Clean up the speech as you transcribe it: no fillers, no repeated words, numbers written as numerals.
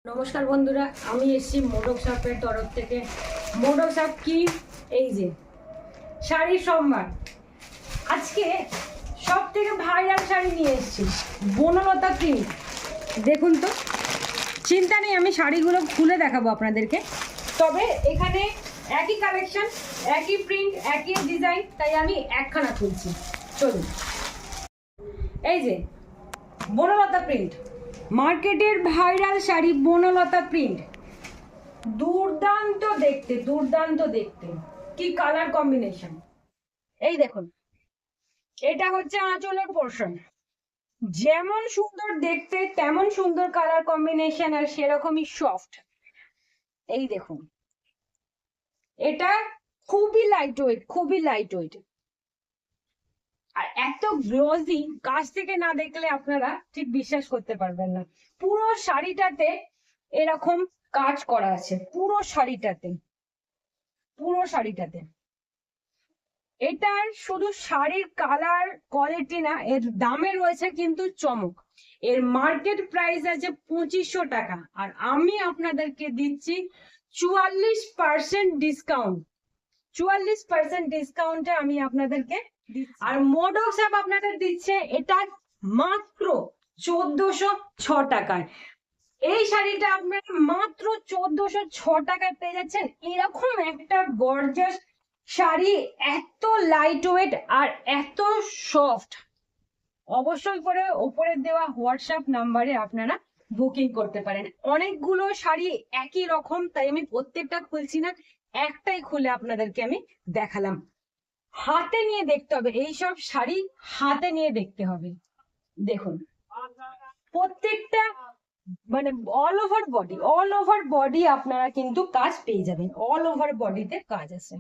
নমস্কার বন্ধুরা, আমি এসেছি মোটক শপের তরফ থেকে। মোটক শপ কি, এই যে শাড়ির সম্ভার। আজকে সব থেকে ভাইরাল শাড়ি নিয়ে এসেছি, বনলতা প্রিন্ট। দেখুন তো, চিন্তা নেই, আমি শাড়িগুলো খুলে দেখাবো আপনাদেরকে। তবে এখানে একই কালেকশন, একই প্রিন্ট, একই ডিজাইন, তাই আমি একখানা খুলছি। চলুন, এই যে বনলতা প্রিন্ট, মার্কেটের ভাইরাল শাড়ি বনলতা প্রিন্ট। দুর্দান্ত দেখতে, দুর্দান্ত দেখতে। কি কালার কম্বিনেশন! এই দেখুন, এটা হচ্ছে আঁচলের পোর্শন। যেমন সুন্দর দেখতে তেমন সুন্দর কালার কম্বিনেশন, আর সেরকমই সফট। এই দেখুন, এটা খুবই লাইট ওয়েট, খুবই লাইট ওয়েট, আর এত গ্লোজি, কাছ থেকে না দেখলে আপনারা ঠিক বিশ্বাস করতে পারবেন না। পুরো শাড়িটাতে এরকম কাজ করা আছে, পুরো শাড়িটাতে, পুরো শাড়িটাতে। এটার শুধু শাড়ির কালার কোয়ালিটি না, এর দামে রয়েছে কিন্তু চমক। এর মার্কেট প্রাইস আছে 2500 টাকা, আর আমি আপনাদেরকে দিচ্ছি 44% ডিসকাউন্ট। 44% ডিসকাউন্টে আমি আপনাদেরকে দিচ্ছি। আর মোটক শপ আপনাদের দিচ্ছে এটা মাত্র 1406 টাকায়। এই শাড়িটা আপনারা মাত্র 1406 টাকায় পেয়ে যাচ্ছেন। এরকম একটা গর্জাস শাড়ি, এত লাইট ওয়েট আর এত সফট। অবশ্যই করে উপরে দেওয়া হোয়াটসঅ্যাপ নাম্বারে আপনারা বুকিং করতে পারেন। অনেকগুলো শাড়ি একই রকম, তাই আমি প্রত্যেকটা খুলছি না, একটাই খুলে আপনাদেরকে আমি দেখালাম। হাতে নিয়ে দেখতে হবে, এইসব শাড়ি হাতে নিয়ে দেখতে হবে। দেখুন, প্রত্যেকটা মানে all over body, all over body আপনারা কিন্তু কাজ পেয়ে যাবেন, অল ওভার বডিতে কাজ আছে।